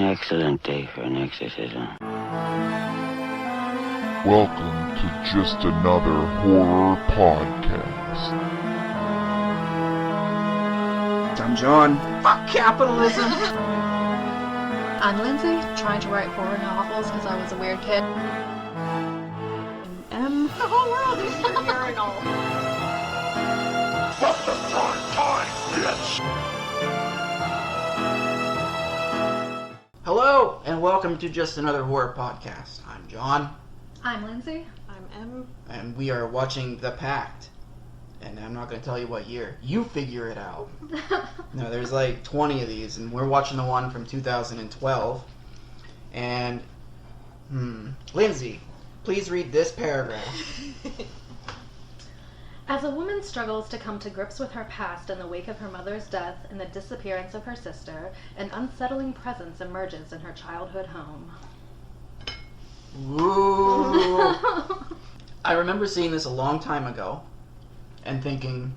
excellent day for an exorcism. Welcome to Just Another Horror Podcast. I'm John. Fuck capitalism! I'm Lindsay, trying to write horror novels because I was a weird kid. The whole world is your urinal. Fuck the prime time, bitch! Hello, and welcome to Just Another Horror Podcast. I'm John, I'm Lindsay. I'm Em. and we are watching The Pact. And I'm not going to tell you what year. You figure it out. No, there's like 20 of these, and we're watching the one from 2012. And, Lindsay, please read this paragraph. As a woman struggles to come to grips with her past in the wake of her mother's death and the disappearance of her sister, an unsettling presence emerges in her childhood home. Ooh. I remember seeing this a long time ago and thinking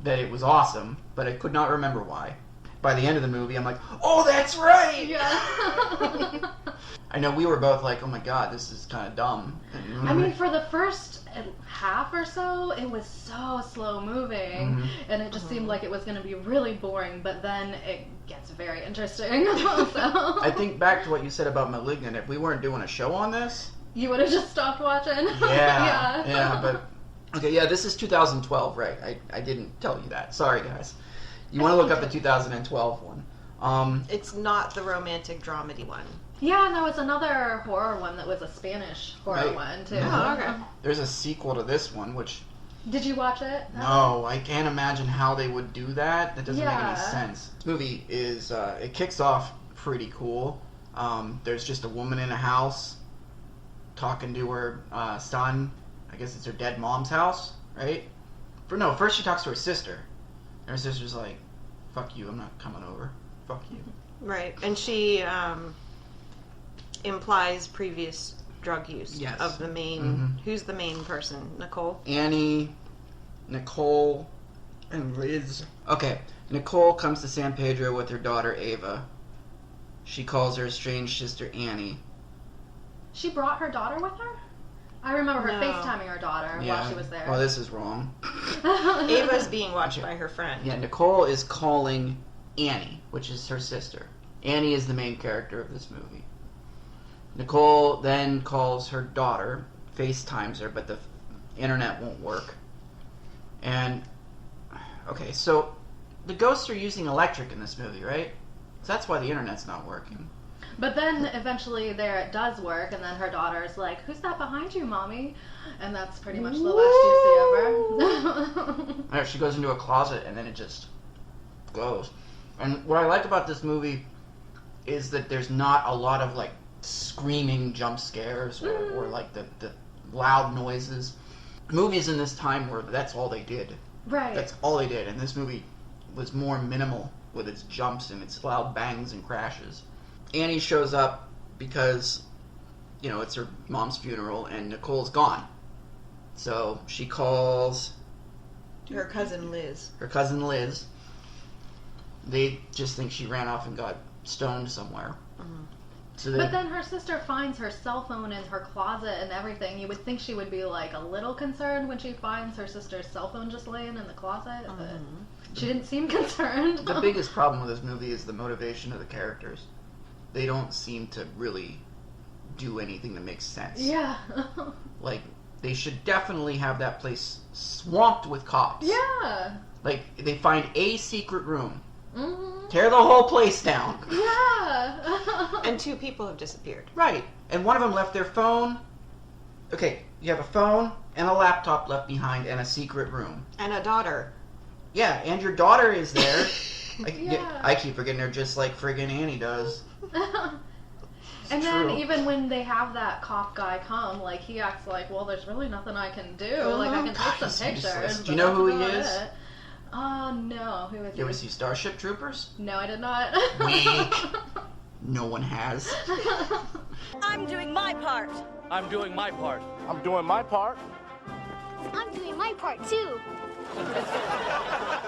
that it was awesome, but I could not remember why. By the end of the movie, I'm like, oh, that's right! Yeah. I know we were both like, oh my god, this is kind of dumb. I mean, for the first half or so, it was so slow moving, and it just seemed like it was going to be really boring, but then it gets very interesting. So. I think back to what you said about Malignant, if we weren't doing a show on this... You would have just stopped watching? Yeah, but... Okay, yeah, this is 2012, right? I didn't tell you that. Sorry, guys. You want to look up the 2012 one. It's not the romantic dramedy one. Yeah, no, it's another horror one that was a Spanish horror one, too. Oh, okay. There's a sequel to this one, which... Did you watch it? No, I can't imagine how they would do that. That doesn't make any Yeah. sense. This movie is, it kicks off pretty cool. There's just a woman in a house talking to her son. I guess it's her dead mom's house, right? First she talks to her sister. And her sister's like, fuck you, I'm not coming over. Fuck you. Right. And she implies previous drug use Yes. of the main... Who's the main person? Nicole? Annie, Nicole, and Liz. Okay, Nicole comes to San Pedro with her daughter Ava. She calls her estranged sister Annie. She brought her daughter with her? I remember her No. FaceTiming her daughter while she was there. Well, this is wrong. Ava's being watched by her friend. Yeah, Nicole is calling Annie, which is her sister. Annie is the main character of this movie. Nicole then calls her daughter, FaceTimes her, but the internet won't work. And, okay, so the ghosts are using electric in this movie, right? So that's why the internet's not working. But then eventually there it does work, and then her daughter's like, who's that behind you, Mommy? And that's pretty much the last you see of her. Alright, she goes into a closet and then it just goes. And what I like about this movie is that there's not a lot of like screaming jump scares or like the loud noises. Movies in this time were that's all they did. Right. That's all they did. And this movie was more minimal with its jumps and its loud bangs and crashes. Annie shows up because, you know, it's her mom's funeral and Nicole's gone. So she calls Her cousin Liz. her cousin Liz. They just think she ran off and got stoned somewhere. So But then her sister finds her cell phone in her closet and everything. You would think she would be like a little concerned when she finds her sister's cell phone just laying in the closet, but she didn't seem concerned. the biggest problem with this movie is the motivation of the characters. They don't seem to really do anything that makes sense. Yeah. Like, they should definitely have that place swamped with cops. Yeah. Like, they find a secret room. Mm-hmm. Tear the whole place down. Yeah. And 2 people have disappeared. Right. And one of them left their phone. Okay, you have a phone and a laptop left behind and a secret room. And a daughter. Yeah, and your daughter is there. Yeah. I keep forgetting her just like friggin' Annie does. And then true. even when they have that cop guy come, like, he acts like, well, there's really nothing I can do. Like, I can take He's some useless. pictures. Do you know but who that's he about is? it. No. Who is You ever he? see Starship Troopers? No, I did not. Weak. No one has. I'm doing my part. I'm doing my part. I'm doing my part. I'm doing my part too.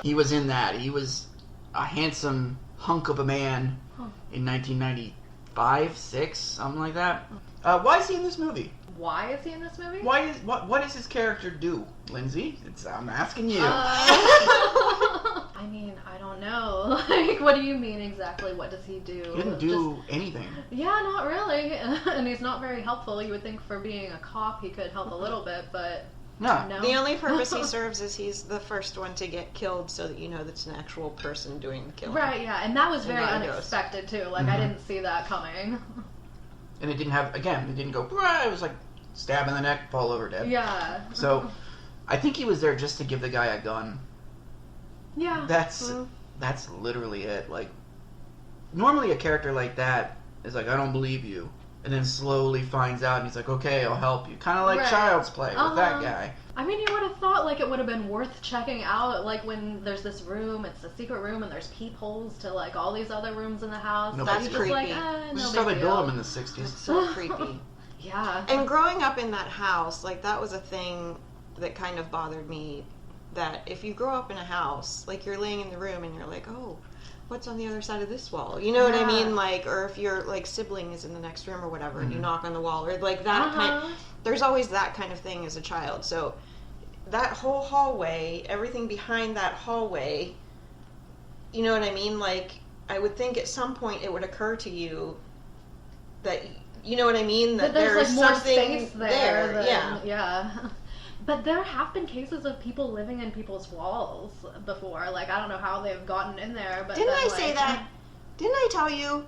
He was in that. He was a handsome hunk of a man in 1995, 6, something like that. Why is he in this movie? Why is he in this movie? What does his character do, Lindsay? I'm asking you. I mean, I don't know. Like, what do you mean exactly? What does he do? He didn't do anything. Yeah, not really. And he's not very helpful. You would think for being a cop he could help a little bit, but No. no. The only purpose he serves is he's the first one to get killed so that you know that's an actual person doing the killing. Right, yeah, and that was And very not a ghost. unexpected too. Like, I didn't see that coming. And it didn't have, again, it didn't go, "Brah," it was like stab in the neck, fall over dead. Yeah. So, I think he was there just to give the guy a gun. Yeah. That's literally it. Like, normally a character like that is like, I don't believe you. And then slowly finds out and he's like, okay, I'll help you. Kind of like Right. Child's Play with that guy. I mean, you would have thought, like, it would have been worth checking out, like, when there's this room, it's a secret room, and there's peepholes to, like, all these other rooms in the house. No, But that's he's just like, creepy. This no is how big they built deal. them in the 60s. It's so creepy. Yeah. And growing up in that house, like, that was a thing that kind of bothered me, that if you grow up in a house, like, you're laying in the room and you're like, oh, what's on the other side of this wall? You know what I Yeah. mean? Like, or if your, like, sibling is in the next room or whatever, and you knock on the wall, or, like, that kind there's always that kind of thing as a child. So, that whole hallway, everything behind that hallway, you know what I mean? Like, I would think at some point it would occur to you that, you know what I mean? That But there's, like, more something space there. Than, yeah. Yeah. But there have been cases of people living in people's walls before. Like, I don't know how they've gotten in there, but Didn't then, I say like, that? Didn't I tell you?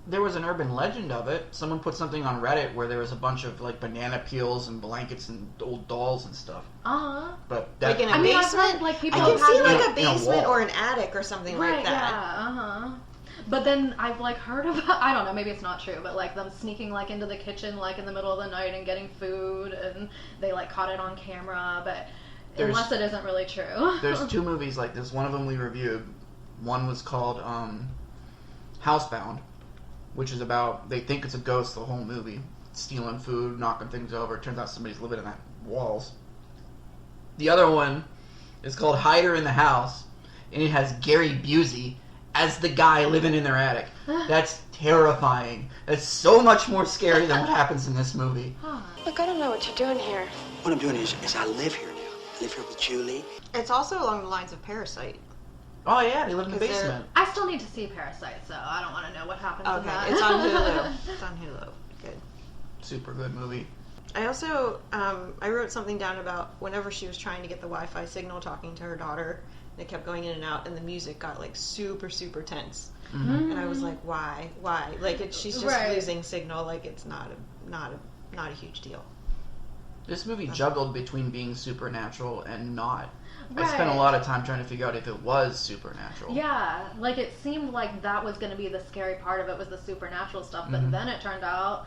There was an urban legend of it. Someone put something on Reddit where there was a bunch of like banana peels and blankets and old dolls and stuff. Uh-huh. But that, Like in a I mean, I've basement? heard, like, people I can have see had, like like, a in a basement wall. or an attic or something Right, like that. yeah, uh-huh. But then I've, like, heard about, I don't know, maybe it's not true, but, like, them sneaking, like, into the kitchen, like, in the middle of the night and getting food, and they, like, caught it on camera, but unless it isn't really true. There's 2 movies like this. One of them we reviewed. One was called Housebound, which is about, they think it's a ghost the whole movie. Stealing food, knocking things over. It turns out somebody's living in that walls. The other one is called Hider in the House, and it has Gary Busey as the guy living in their attic. That's terrifying. That's so much more scary than what happens in this movie. Look, I don't know what you're doing here. What I'm doing is I live here now. I live here with Julie. It's also along the lines of Parasite. Oh yeah, they live in the 'Cause they're- basement. I still need to see Parasite, so I don't want to know what happens in Okay, that. it's on Hulu. It's on Hulu. Good. Super good movie. I also, I wrote something down about whenever she was trying to get the Wi-Fi signal talking to her daughter, and it kept going in and out, and the music got, like, super, super tense. Mm-hmm. And I was like, why? Like, she's just Right. losing signal, like, it's not a huge deal. This movie juggled between being supernatural and not. I spent a Right. lot of time trying to figure out if it was supernatural. Yeah, like, it seemed like that was going to be the scary part of it, was the supernatural stuff, but then it turned out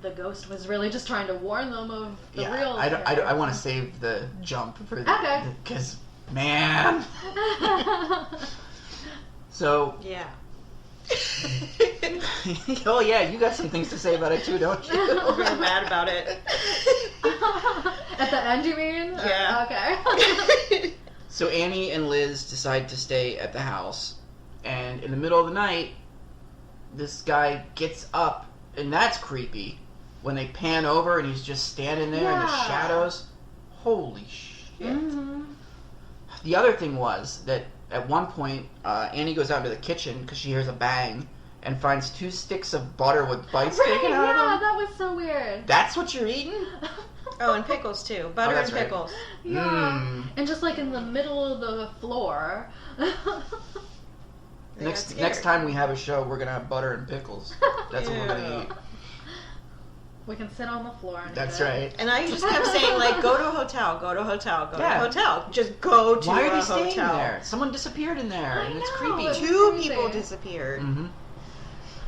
the ghost was really just trying to warn them of the real I want to save the jump for the... Okay. Because, man... So... Yeah. Oh yeah, you got some things to say about it too, don't you? I'm real mad about it. At the end, you mean? Yeah. Okay. So Annie and Liz decide to stay at the house, and in the middle of the night, this guy gets up, and that's creepy. When they pan over and he's just standing there in the Yeah. shadows. Holy shit. Mm-hmm. The other thing was that at one point, Annie goes out into the kitchen because she hears a bang and finds 2 sticks of butter with bites Right, taken out of yeah, them. that was so weird. That's what you're eating? Oh, and pickles, too. Butter that's and right. pickles. Yeah. Mm. And just, like, in the middle of the floor. They got scared. Next time we have a show, we're going to have butter and pickles. That's what we're going to eat. We can sit on the floor and That's eat it. right. And I just kept saying, like, go to a hotel, go to a hotel, go to Yeah. a hotel. Just go to Why a are they hotel. staying there? Someone disappeared in there, I and it's know, creepy. it's 2 crazy. people disappeared. Mm-hmm.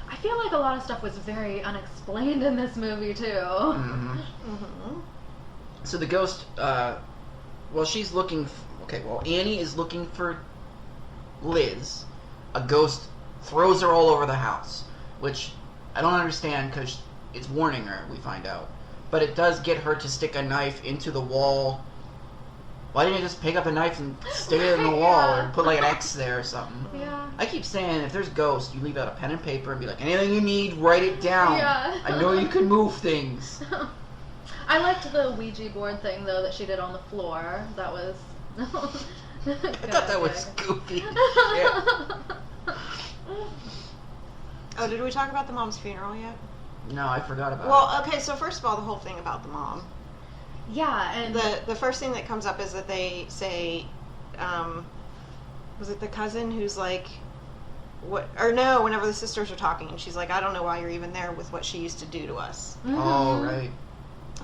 I feel like a lot of stuff was very unexplained in this movie, too. Mm-hmm. Mm-hmm. So the ghost, she's looking... Annie is looking for Liz. A ghost throws her all over the house, which I don't understand because it's warning her, we find out. But it does get her to stick a knife into the wall Why didn't you just pick up a knife and stick it in the wall Yeah. or put like an X there or something? Yeah. I keep saying if there's ghosts, you leave out a pen and paper and be like, anything you need, write it down. Yeah. I know you can move things. I liked the Ouija board thing though that she did on the floor. That was. I thought that was goofy. Yeah. Oh, did we talk about the mom's funeral yet? No, I forgot about it. Well, okay, so first of all, the whole thing about the mom. Yeah, and The first thing that comes up is that they say, was it the cousin who's like, what? Or no, whenever the sisters are talking, and she's like, I don't know why you're even there with what she used to do to us. Oh, right.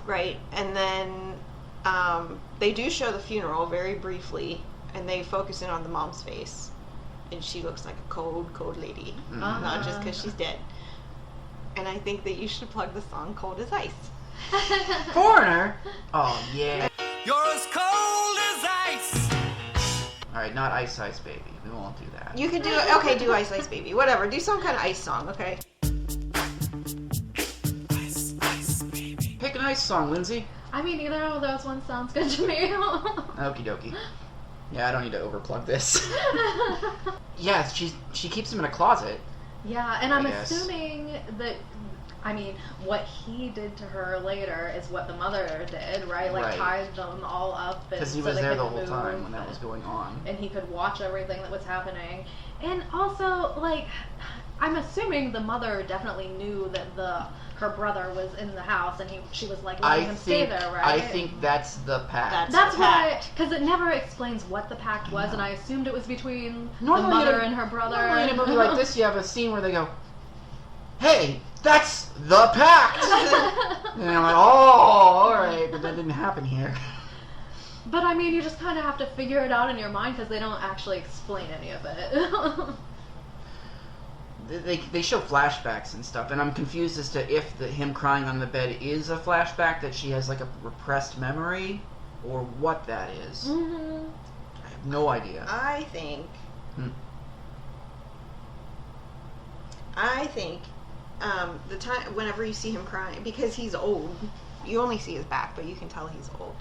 Right, and then they do show the funeral very briefly, and they focus in on the mom's face, and she looks like a cold, cold lady, not just because she's dead. And I think that you should plug the song "Cold as Ice." Foreigner? Oh, yeah. You're as cold as ice. Alright, not Ice Ice Baby. We won't do that. You could do it. Okay, do Ice Ice Baby. Whatever. Do some kind of ice song, okay? Pick an ice song, Lindsay. I mean, either of those ones sounds good to me. Okie dokie. Yeah, I don't need to overplug this. Yeah, she keeps him in a closet. Yeah, and I'm I guess. assuming that, I mean, what he did to her later is what the mother did, right? Like, Right. tied them all up. Because he so was they there the couldn't whole time move, when that was going on. and he could watch everything that was happening. And also, like, I'm assuming the mother definitely knew that her brother was in the house, and she was like letting him stay there, right? I think that's the pact. That's the why, pact. because it never explains what the pact was, and I assumed it was between Normally the mother in a- and her brother. Normally in a movie like this, you have a scene where they go, "Hey, that's the pact!" And I'm like, "Oh, alright," but that didn't happen here. But I mean, you just kind of have to figure it out in your mind because they don't actually explain any of it. They show flashbacks and stuff, and I'm confused as to if him crying on the bed is a flashback that she has like a repressed memory, or what that is. Mm-hmm. I have no idea. I think the time whenever you see him crying, because he's old, you only see his back, but you can tell he's old.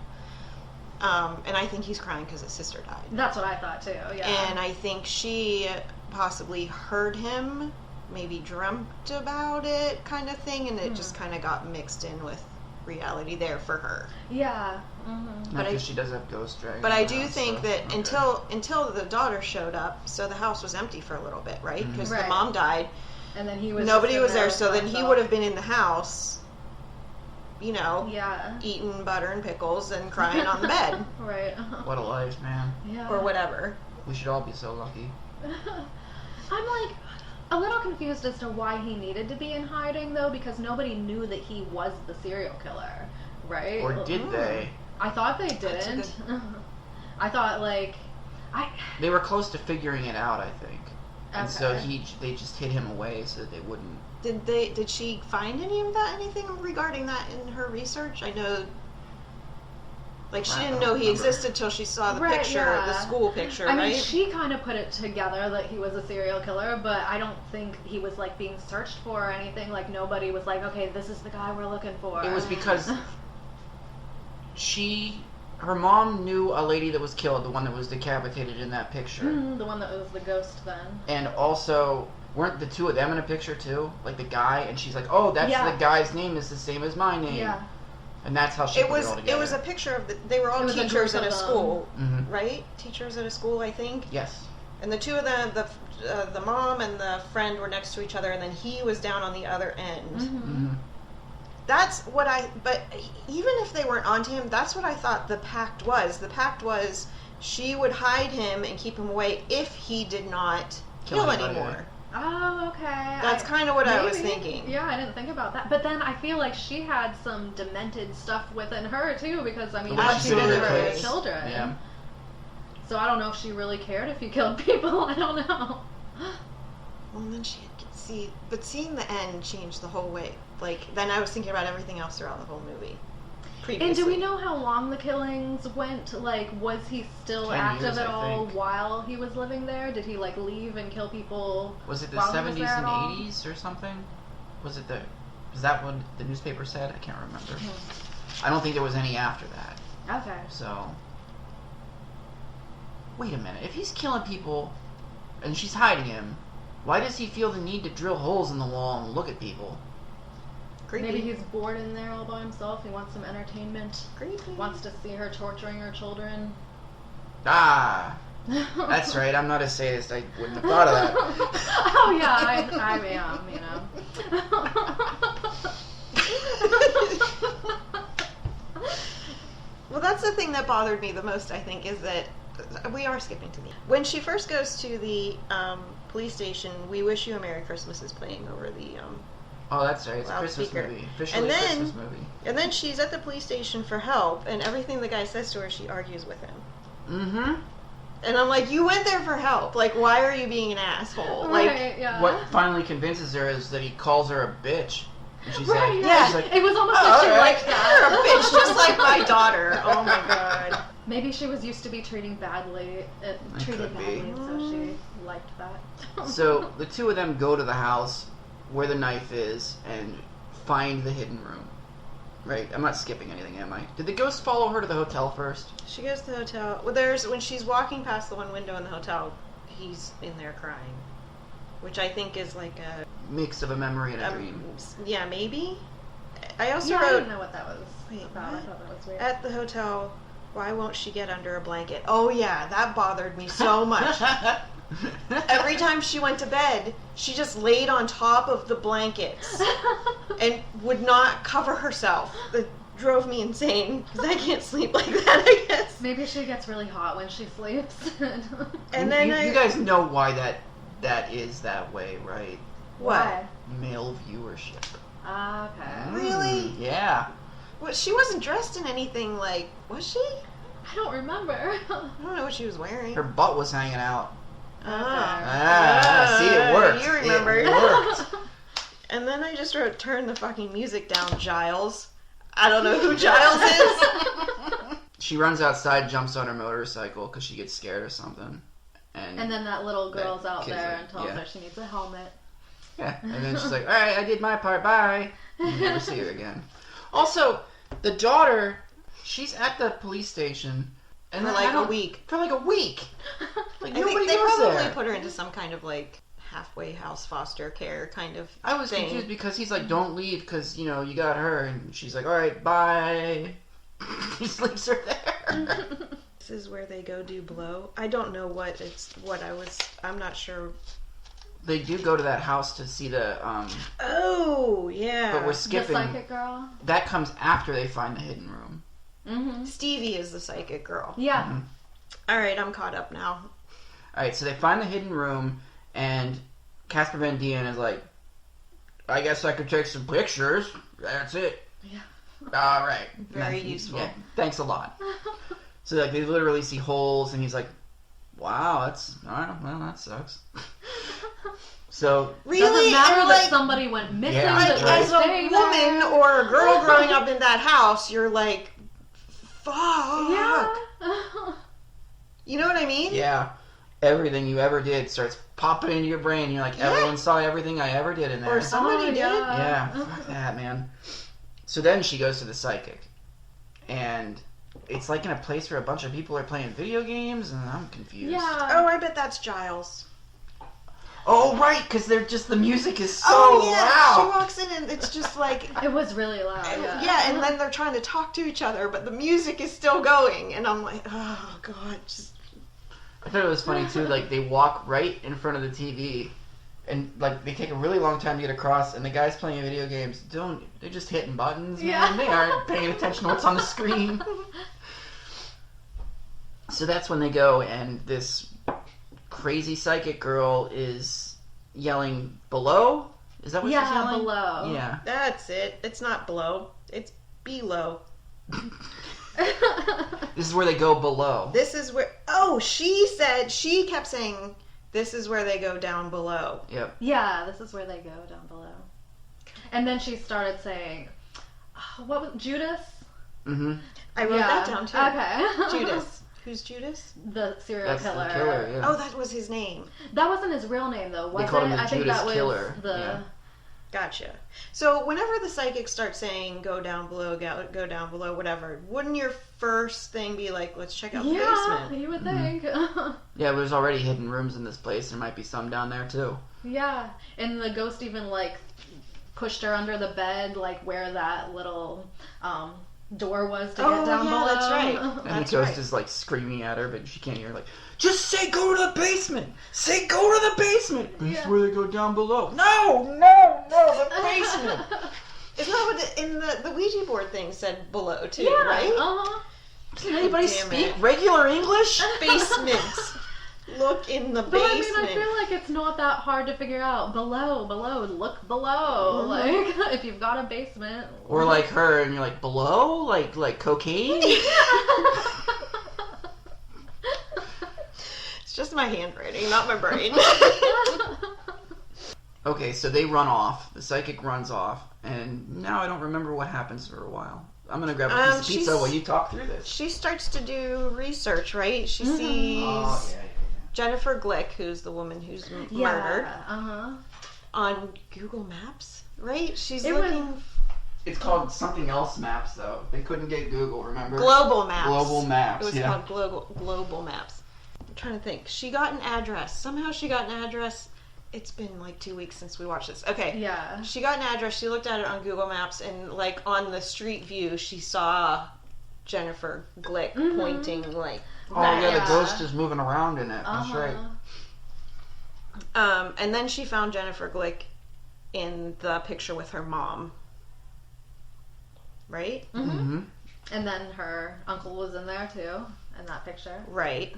And I think he's crying because his sister died. That's what I thought too. Yeah. And I think she possibly heard him, maybe dreamt about it, kind of thing, and it just kind of got mixed in with reality there for her. Yeah. Mm-hmm. Not but because she does have ghost dragons. But I around, do think so, that okay. until the daughter showed up, so the house was empty for a little bit, right? Because the Right. mom died. And then he was. Nobody just was in there, with so then he himself. would have been in the house, you know, Yeah. eating butter and pickles and crying on the bed Right. What a life, man. Yeah. or whatever. We should all be so lucky. I'm like a little confused as to why he needed to be in hiding though, because nobody knew that he was the serial killer, right? Or did they? I thought they That's a didn't. I thought like They were close to figuring it out, I think. And so Okay. they just hid him away so that they wouldn't. Did she find anything regarding that in her research? I know, like, she I didn't don't know he remember. existed till she saw the Right, picture, yeah. the school picture, I right? mean, she kind of put it together that he was a serial killer, but I don't think he was like being searched for or anything. Like nobody was like, okay, this is the guy we're looking for. It was because her mom knew a lady that was killed, the one that was decapitated in that picture. The one that was the ghost then. And also, weren't the two of them in a picture too? Like the guy, and she's like, "Oh, that's Yeah. the guy's name is the same as my name." Yeah. And that's how she put it all together. It was a picture of they were all It was a teachers group at a of them. school, Mhm. right? Teachers at a school, I think. Yes. And the two of them, the mom and the friend were next to each other, and then he was down on the other end. Mm-hmm. That's what but even if they weren't onto him, that's what I thought the pact was. The pact was she would hide him and keep him away if he did not kill anybody. anymore. Oh, okay. That's kind of what I was Maybe. thinking. Yeah, I didn't think about that. But then I feel like she had some demented stuff within her too, because I mean, The way what she she did to did her it. children. Yeah. So I don't know if she really cared if he killed people. I don't know. Well, and then seeing the end changed the whole way. Like, then I was thinking about everything else throughout the whole movie. Previously. And do we know how long the killings went? Like, was he still 10 active years, at I all think. while he was living there? Did he like leave and kill people? Was it the while he was 70s there at and all? 80s or something? Was that what the newspaper said? I can't remember. I don't think there was any after that. Okay. So, wait a minute. If he's killing people and she's hiding him, why does he feel the need to drill holes in the wall and look at people? Creepy. Maybe he's bored in there all by himself. He wants some entertainment. Creepy. Wants to see her torturing her children. Ah, that's right. I'm not a sadist. I wouldn't have thought of that. Oh yeah, I am, you know. Well, that's the thing that bothered me the most, I think, is that we are skipping to me. When she first goes to the police station, "We Wish You a Merry Christmas" is playing over the Oh, that's right. It's a Christmas loudspeaker. movie. Officially a Christmas movie. And then she's at the police station for help, and everything the guy says to her, she argues with him. Mm-hmm. And I'm like, you went there for help. Like, why are you being an asshole? Like, Right, yeah. What finally convinces her is that he calls her a bitch. And she's Right, like, yeah. she's like, It was almost "Oh, like she all right." liked that. you're a bitch, just like my daughter. Oh my god. Maybe she was used to be treated badly, could be. so she liked that. So the two of them go to the house where the knife is and find the hidden room. Right? I'm not skipping anything, am I? Did the ghost follow her to the hotel first? She goes to the hotel. Well, when she's walking past the one window in the hotel, he's in there crying. Which I think is like a... Mix of a memory and a dream. Yeah, maybe? I also I wrote... didn't know what that was about. I what? thought that was weird. At the hotel, why won't she get under a blanket? Oh yeah, that bothered me so much. Every time she went to bed, she just laid on top of the blankets and would not cover herself. It drove me insane because I can't sleep like that, I guess. Maybe she gets really hot when she sleeps. And then you guys know why that is that way, right? What? Male viewership. Okay. Really? Yeah. Well, she wasn't dressed in anything like... Was she? I don't remember. I don't know what she was wearing. Her butt was hanging out. Ah. See, it worked. You remember. It worked. And then I just wrote, "Turn the fucking music down, Giles." I don't know who Giles is. She runs outside, jumps on her motorcycle because she gets scared or something. And then that little girl's out kid's there like, and tells yeah. her she needs a helmet. Yeah, and then she's like, "All right, I did my part. Bye." You never see her again. Also, the daughter, she's at the police station, and For then like a week. For like a week. Like I nobody think they goes probably there. put her into some kind of like halfway house foster care kind of I was thing. confused because he's like, "Don't leave because, you know, you got her." And she's like, "All right, bye." He sleeps her there. This is where they go do blow. I don't know I'm not sure. They do go to that house to see the, Oh, yeah. but we're The skipping. psychic girl? That comes after they find the hidden room. Mm-hmm. Stevie is the psychic girl. Yeah. Mm-hmm. All right, I'm caught up now. All right, so they find the hidden room, and Casper Van Dien is like, "I guess I could take some pictures. That's it." Yeah. All right. Very useful. Yeah, thanks a lot. So like they literally see holes, and he's like, "Wow, that's all right. Well, that sucks." So Really? Doesn't matter And, that like, somebody went missing. Yeah, that right. they as a stay woman there. or a girl growing up in that house, you're like, fuck. Yeah. You know what I mean? yeah, everything you ever did starts popping into your brain. You're like, Yeah. everyone saw everything I ever did in there. Or somebody did. Yeah, fuck that, man. So then she goes to the psychic, and it's like in a place where a bunch of people are playing video games, and I'm confused. Yeah. Oh, I bet that's Giles. Oh, right, because they're just, the music is so Oh, yeah. She loud. walks in and it's just like... It was really loud. Yeah, and then they're trying to talk to each other, but the music is still going. And I'm like, oh, God, just... I thought it was funny, too, like, they walk right in front of the TV, and, like, they take a really long time to get across, and the guys playing video games they're just hitting buttons, man. Yeah. They aren't paying attention to what's on the screen. So that's when they go, and this crazy psychic girl is yelling, "Below?" Is that what she's Yeah, yelling? below. Yeah. That's it. It's not below. It's below. This is where they go below. This is where... Oh, she kept saying, this is where they go down below. Yep. Yeah, this is where they go down below. And then she started saying, what was Judas? Mm-hmm. I wrote that down, too. Okay. Judas. Who's Judas? The serial That's killer. the killer, yeah. Oh, that was his name. That wasn't his real name, though, was They called it? him the I think Judas that was Killer, the... yeah. Gotcha. So whenever the psychic starts saying go down below, go down below, whatever, wouldn't your first thing be like, let's check out the basement? Yeah, you would think. Yeah, there's already hidden rooms in this place. There might be some down there too. Yeah, and the ghost even like pushed her under the bed, like where that little door was to get down below. That's right. And the ghost is like screaming at her, but she can't hear. Like, just say go to the basement. Say go to the basement. That's where they go down below. No, the basement. Isn't that what in the Ouija board thing said below too? Yeah, right? Doesn't anybody Damn speak it. regular English? Basement. Look in the But basement. I mean, I feel like it's not that hard to figure out. Below, look below. Like, if you've got a basement. Or like her, and you're like, below? Like cocaine? It's just my handwriting, not my brain. Okay, so they run off. The psychic runs off, and now I don't remember what happens for a while. I'm gonna grab a piece of pizza while you talk through this. She starts to do research, right? She sees Jennifer Glick, who's the woman who's murdered, on Google Maps, right? She's looking... It's called something else Maps, though. They couldn't get Google, remember? Global Maps. Global Maps, It was called Global Maps. I'm trying to think. She got an address. Somehow she got an address. It's been like 2 weeks since we watched this. Okay. Yeah. She got an address. She looked at it on Google Maps, and like on the street view, she saw Jennifer Glick pointing like. Oh yeah, the ghost is moving around in it. That's right. And then she found Jennifer Glick in the picture with her mom. Right? And then her uncle was in there too, in that picture. Right.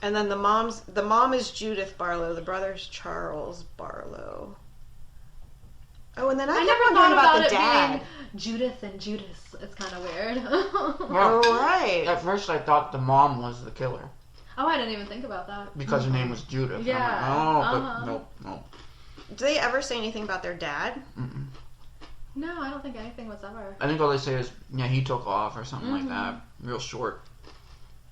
And then the mom is Judith Barlow, the brother's Charles Barlow. Oh, and then I never kept thought wondering about the it dad. being Judith and Judas. It's kind of weird. Oh, right. At first I thought the mom was the killer. Oh, I didn't even think about that. Because her name was Judith. Yeah. I'm like, but nope. Do they ever say anything about their dad? Mm-mm. No, I don't think anything was ever. I think all they say is, he took off or something like that. Real short.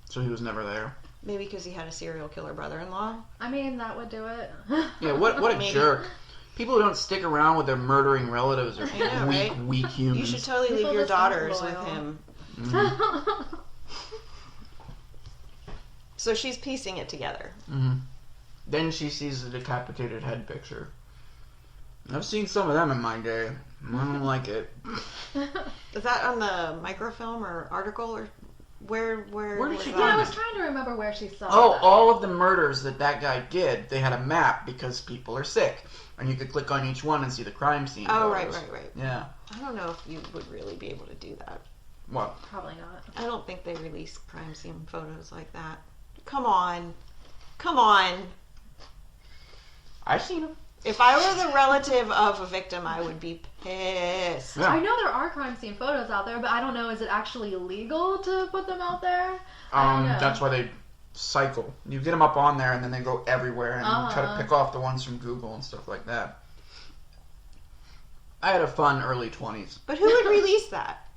So he was never there. Maybe because he had a serial killer brother-in-law. I mean, that would do it. Yeah, what a jerk. People who don't stick around with their murdering relatives are weak humans. You should totally leave your daughters with him. So she's piecing it together. Then she sees the decapitated head picture. I've seen some of them in my day. I don't like it. Is that on the microfilm or article or where did she Yeah, I was trying to remember where she saw that. All of the murders that guy did, they had a map because people are sick. And you could click on each one and see the crime scene. Oh, photos. right. Yeah. I don't know if you would really be able to do that. What? Probably not. I don't think they release crime scene photos like that. Come on. I've seen them. If I were the relative of a victim, I would be pissed. Yeah. I know there are crime scene photos out there, but I don't know, is it actually illegal to put them out there? I don't know. That's why they cycle. You get them up on there and then they go everywhere and you try to pick off the ones from Google and stuff like that. I had a fun early 20s. But who would release that?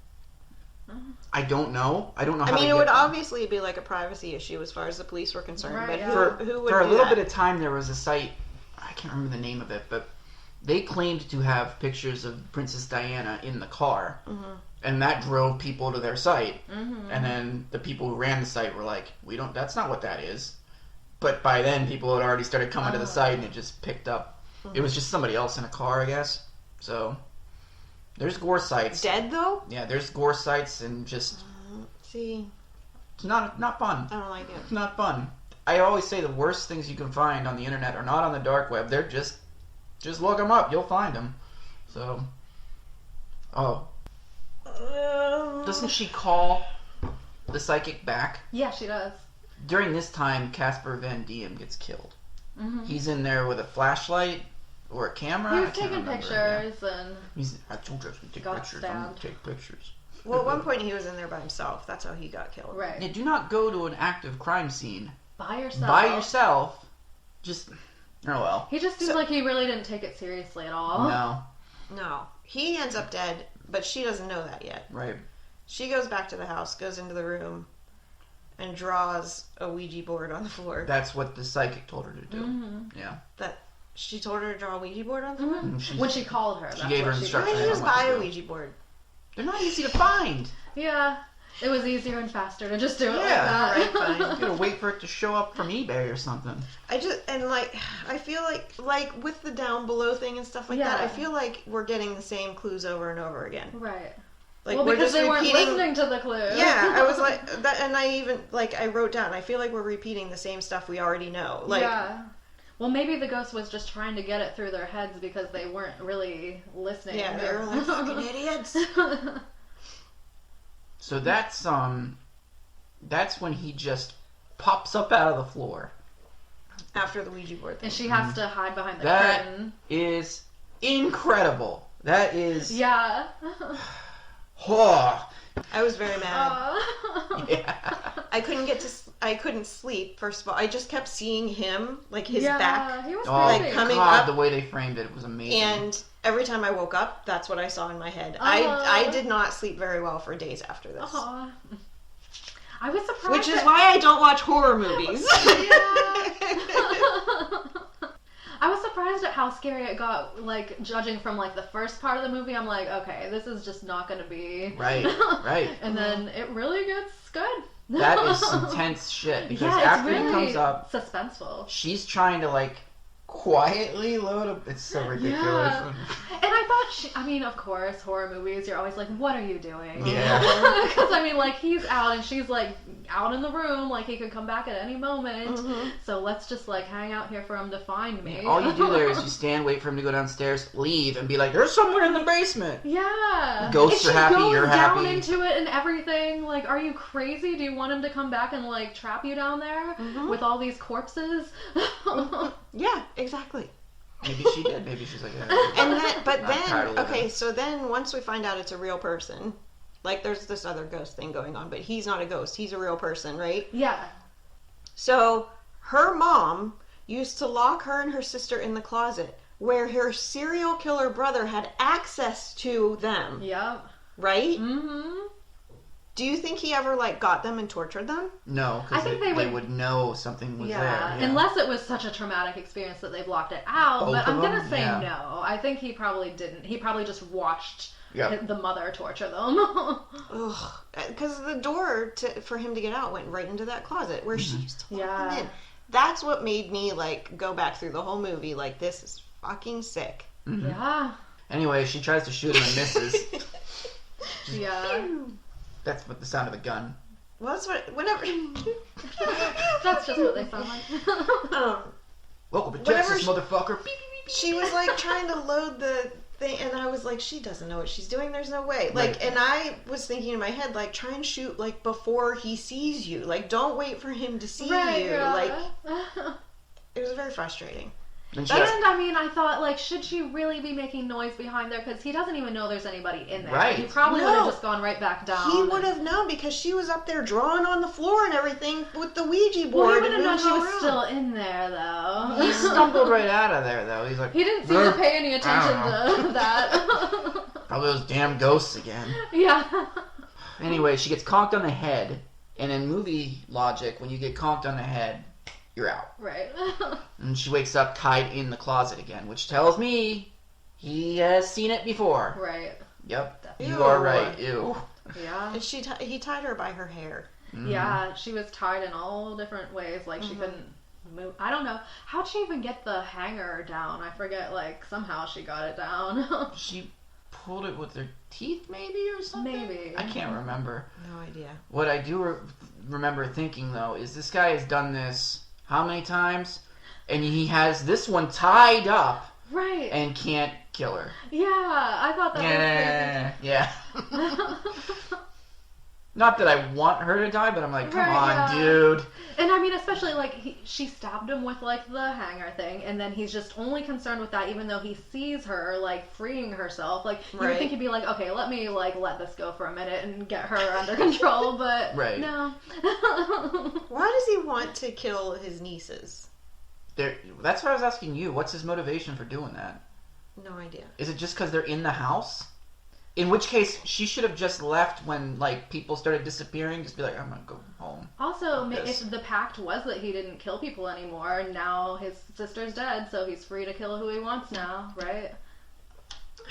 I don't know. I mean, it would obviously be like a privacy issue as far as the police were concerned. Right, but yeah. who would for a do little that? bit of time, there was a site, I can't remember the name of it, but they claimed to have pictures of Princess Diana in the car. And that drove people to their site. And then the people who ran the site were like, that's not what that is. But by then, people had already started coming to the site and it just picked up. It was just somebody else in a car, I guess. So, there's gore sites. Dead, though? Yeah, there's gore sites and just... See, it's not fun. I don't like it. It's not fun. I always say the worst things you can find on the internet are not on the dark web. They're just look them up. You'll find them. So, doesn't she call the psychic back? Yeah, she does. During this time, Casper Van Diem gets killed. He's in there with a flashlight or a camera. He was I can't taking remember. pictures and I told you I was going to take got pictures. I'm going stabbed. to take pictures. Well, at one point he was in there by himself. That's how he got killed. right. Yeah, do not go to an active crime scene By yourself. by yourself. Just, He just seems like he really didn't take it seriously at all. No. He ends up dead, but she doesn't know that yet. Right. She goes back to the house, goes into the room, and draws a Ouija board on the floor. That's what the psychic told her to do. Yeah. She told her to draw a Ouija board on someone? When she called her. She gave her Why instructions. didn't you just on what buy to a do. Ouija board? They're not easy to find. Yeah. It was easier and faster to just do it Yeah, like that. alright, fine. You gotta wait for it to show up from eBay or something. I feel like with the down below thing and stuff like that, I feel like we're getting the same clues over and over again. Right. Like well, we're because just they weren't repeating. listening to the clues. Yeah, I was like that, and I even I wrote down. I feel like we're repeating the same stuff we already know. Like, yeah. Well, maybe the ghost was just trying to get it through their heads because they weren't really listening. yeah, they were like fucking idiots. So that's when he just pops up out of the floor. After the Ouija board thing. And she has to hide behind the That curtain. is incredible. That is. Yeah. Oh, I was very mad. yeah. I couldn't sleep. First of all, I just kept seeing him, like his yeah, back, he was Oh, creepy. coming God, up. the way they framed it was amazing. And every time I woke up, that's what I saw in my head. I did not sleep very well for days after this. Aw. I was surprised. Which is why I don't watch horror movies. I was surprised at how scary it got, like, judging from, like, the first part of the movie. I'm like, okay, this is just not going to be... Right. And then it really gets good. That is some tense shit, because yeah, after it's really he comes up, suspenseful. she's trying to, like, quietly load up. It's so ridiculous. Yeah. And I thought of course, horror movies, you're always like, what are you doing? Yeah. Because, like, he's out and she's, like, out in the room, like, he could come back at any moment. Mm-hmm. So let's just, like, hang out here for him to find me. All you do there is you stand, wait for him to go downstairs, leave, and be like, there's someone in the basement. Yeah. Ghosts and are happy, you're she goes down happy. into it and everything. Like, are you crazy? Do you want him to come back and, like, trap you down there with all these corpses? Yeah, exactly. Maybe she did. Maybe she's like, And then, but I'm tired of then, living. okay, so then once we find out it's a real person, like there's this other ghost thing going on, but he's not a ghost. He's a real person, right? Yeah. So her mom used to lock her and her sister in the closet where her serial killer brother had access to them, Yep. right? Mm-hmm. Do you think he ever, like, got them and tortured them? no, I because think they they would know something was there. Yeah. Unless it was such a traumatic experience that they blocked it out. Both but of I'm gonna them? say Yeah. no. I think he probably didn't. He probably just watched Yep. the mother torture them. Ugh. Because the door for him to get out went right into that closet where she used to lock him in. That's what made me, like, go back through the whole movie. Like, this is fucking sick. Mm-hmm. Yeah. Anyway, she tries to shoot him and misses. Yeah. That's what the sound of a gun. Well, that's what, whenever... That's just what they sound like. Welcome to Whenever Texas, she- motherfucker. She was, like, trying to load the thing, and I was like, she doesn't know what she's doing, there's no way. Like, Right. and I was thinking in my head, like, try and shoot, like, before he sees you. Like, don't wait for him to see you. Yeah. Like, it was very frustrating. And she has- And I mean, I thought, like, should she really be making noise behind there? Because he doesn't even know there's anybody in there. Right. He probably would No. have just gone right back down. He would have known because she was up there drawing on the floor and everything with the Ouija Well, board. he would have and known she moving was around. still in there, though. He stumbled right out of there, though. He's like, He didn't seem to pay any attention to that. probably those damn ghosts again. Yeah. Anyway, she gets conked on the head, and in movie logic, when you get conked on the head, you're out. Right. And she wakes up tied in the closet again, which tells me he has seen it before. Right. Yep, Ew. you are right. Ew. Yeah. And he tied her by her hair. Yeah, she was tied in all different ways. Like, she couldn't move. I don't know. How'd she even get the hanger down? I forget, like, somehow she got it down. She pulled it with her teeth, maybe, or something? Maybe. I can't remember. No idea. What I do remember thinking, though, is this guy has done this how many times? And he has this one tied up Right. and can't kill her. Yeah, I thought that Yeah. Not that I want her to die, but I'm like, come Right, on, yeah. dude. And I mean, especially, like, she stabbed him with, like, the hanger thing, and then he's just only concerned with that, even though he sees her, like, freeing herself. Like, you would Right. think he'd be like, okay, let me, like, let this go for a minute and get her under control, but Right. no. Why does he want to kill his nieces? That's what I was asking you. What's his motivation for doing that? No idea. Is it just because they're in the house? In which case, she should have just left when, like, people started disappearing. Just be like, I'm gonna go home. Also, also, if the pact was that he didn't kill people anymore, now his sister's dead, so he's free to kill who he wants now, right?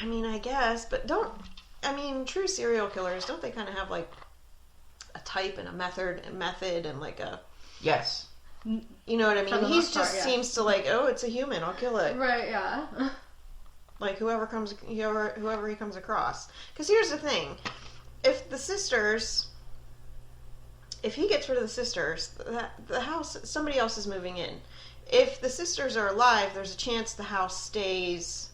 I mean, I guess, but true serial killers, don't they kind of have, like, a type and a method and, like, a... Yes. You know what I mean? He just seems to, like, oh, it's a human, I'll kill it. Right, yeah. Like, whoever he comes across. Because here's the thing. If he gets rid of the sisters, the house, somebody else is moving in. If the sisters are alive, there's a chance the house stays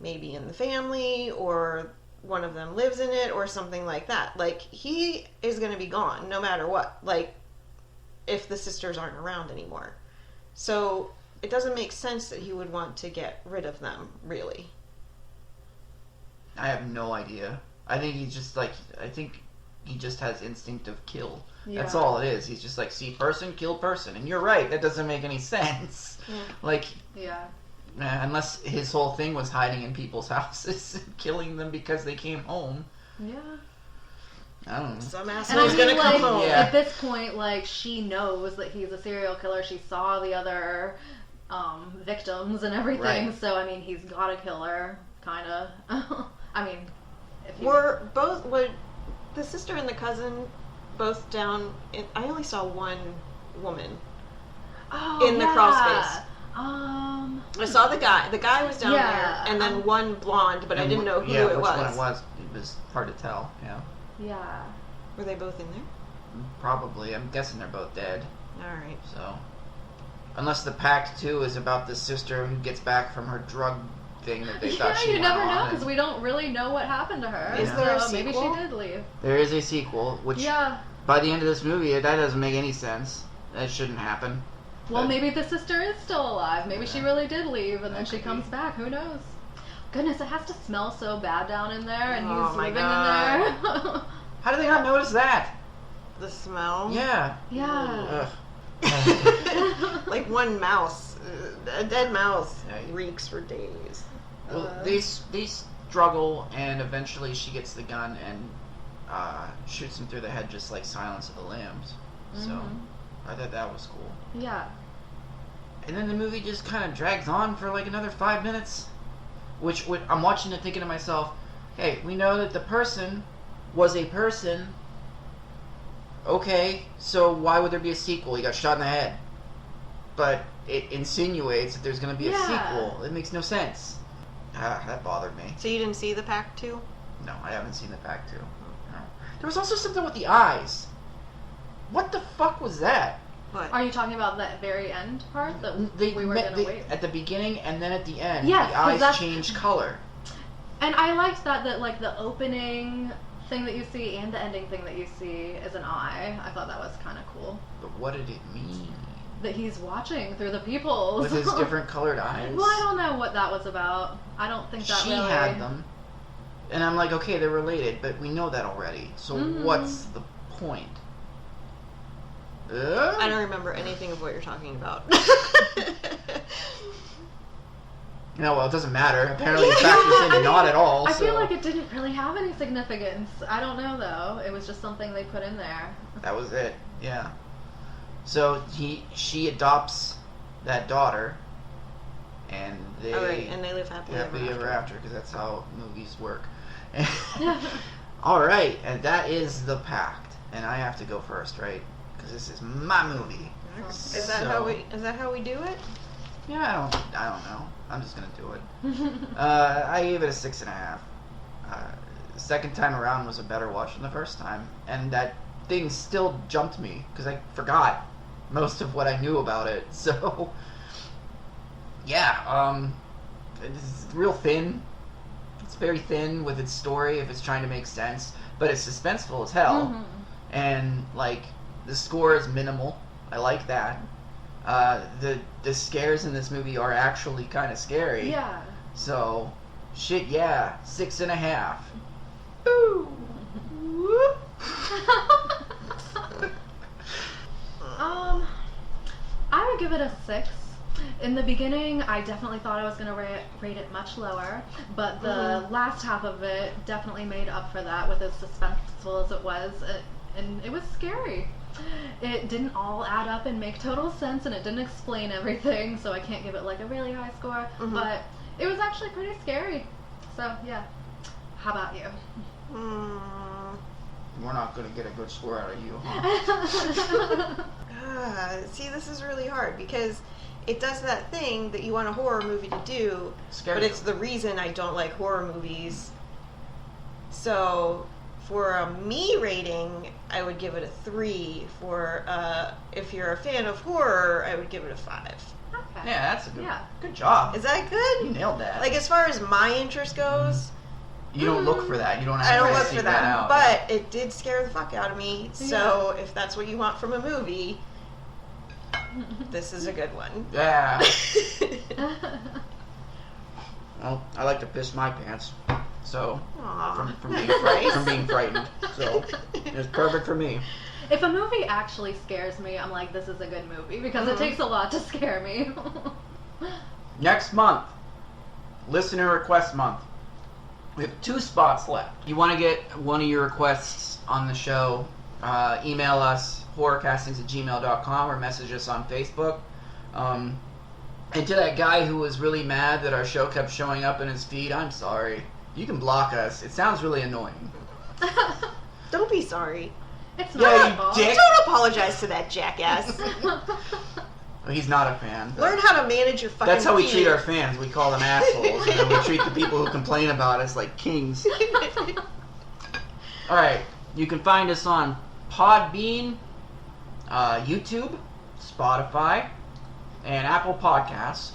maybe in the family, or one of them lives in it, or something like that. Like, he is going to be gone no matter what. Like, if the sisters aren't around anymore. So it doesn't make sense that he would want to get rid of them, really. I have no idea. I think he just has instinct of kill. Yeah. That's all it is. He's just like, see person, kill person. And you're right, that doesn't make any sense. Yeah. Like, yeah. Unless his whole thing was hiding in people's houses and killing them because they came home. Yeah. I don't know. Some asshole's gonna come home. Yeah. At this point, like, she knows that he's a serial killer. She saw the other victims and everything. Right. So, I mean, he's got to kill her, kind of. I mean, were the sister and the cousin both down? I only saw one woman in the crawl space. I saw the guy. The guy was down there, and then one blonde, but I didn't know who it was. Which one it was. It was hard to tell. Yeah. Yeah. Were they both in there? Probably. I'm guessing they're both dead. All right. So, unless the Pact 2 is about the sister who gets back from her drug thing that they thought she went on. Yeah, you never know, because we don't really know what happened to her. Is there a sequel? Maybe she did leave. There is a sequel, which by the end of this movie, that doesn't make any sense. That shouldn't happen. Well, maybe the sister is still alive. Maybe she really did leave, and then she comes back. Who knows? Goodness, it has to smell so bad down in there, and he's living in there. How do they not notice that? The smell? Yeah. Yeah. Like one mouse. A dead mouse reeks for days. Well, they struggle, and eventually she gets the gun and shoots him through the head, just like Silence of the Lambs. Mm-hmm. So I thought that was cool. Yeah. And then the movie just kind of drags on for like another 5 minutes. Which I'm watching it thinking to myself, hey, we know that the person was a person. Okay, so why would there be a sequel? He got shot in the head. But it insinuates that there's going to be a sequel. It makes no sense. That bothered me. So you didn't see the Pact 2? No, I haven't seen the Pact 2. No. There was also something with the eyes. What the fuck was that? What? Are you talking about that very end part that we were going to wait? At the beginning and then at the end, the eyes change color. And I liked that like the opening thing that you see and the ending thing that you see is an eye. I thought that was kind of cool. But what did it mean? That he's watching through the peoples. With his different colored eyes? Well, I don't know what that was about. I don't think that she had them. And I'm like, okay, they're related, but we know that already. So what's the point? I don't remember anything of what you're talking about. No, well, it doesn't matter. Apparently it factors in not at all. I feel like it didn't really have any significance. I don't know, though. It was just something they put in there. That was it, yeah. So she adopts that daughter, and they live happily ever after, because that's how movies work. All right, and that is the Pact, and I have to go first, right? Because this is my movie. Is that how we do it? Yeah, I don't know. I'm just gonna do it. I gave it a 6.5. The second time around was a better watch than the first time, and that thing still jumped me because I forgot most of what I knew about it. So yeah, it's real thin. It's very thin with its story if it's trying to make sense, but it's suspenseful as hell. And like the score is minimal. I like that. The scares in this movie are actually kind of scary. Yeah. So, shit, yeah, 6.5. Boo. I would give it a 6. In the beginning, I definitely thought I was going to rate it much lower, but the last half of it definitely made up for that with as suspenseful as it was, and it was scary. It didn't all add up and make total sense, and it didn't explain everything, so I can't give it like a really high score. But it was actually pretty scary. So yeah. How about you? We're not gonna get a good score out of you, huh? See, this is really hard because it does that thing that you want a horror movie to do, but it's the reason I don't like horror movies. So, for a me rating, I would give it a 3. For if you're a fan of horror, I would give it a 5. Okay. Yeah, that's a good job. Is that good? You nailed that. Like, as far as my interest goes, you don't look for that. You don't. I don't look seek for that. out. But it did scare the fuck out of me. So if that's what you want from a movie, this is a good one. Yeah. Well, I like to piss my pants, so from being frightened. So it's perfect for me. If a movie actually scares me, I'm like, this is a good movie because it takes a lot to scare me. Next month, listener request month. We have 2 spots left. You want to get one of your requests on the show, email us, horrorcastings@gmail.com, or message us on Facebook. And to that guy who was really mad that our show kept showing up in his feed, I'm sorry. You can block us. It sounds really annoying. Don't be sorry. It's not my fault. Dick. Don't apologize to that jackass. He's not a fan. Learn how to manage your fucking That's how we feed. treat our fans. We call them assholes, and then we treat the people who complain about us like kings. Alright, you can find us on Podbean, YouTube, Spotify, and Apple Podcasts.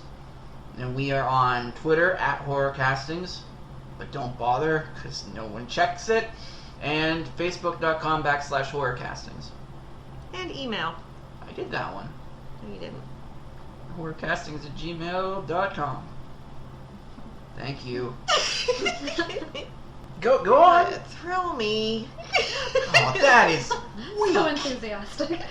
And we are on Twitter @HorrorCastings, but don't bother, because no one checks it. And Facebook.com/HorrorCastings. And email. I did that one. No, you didn't. HorrorCastings@gmail.com. Thank you. Go on. Thrill me. Oh, that is weak. So enthusiastic.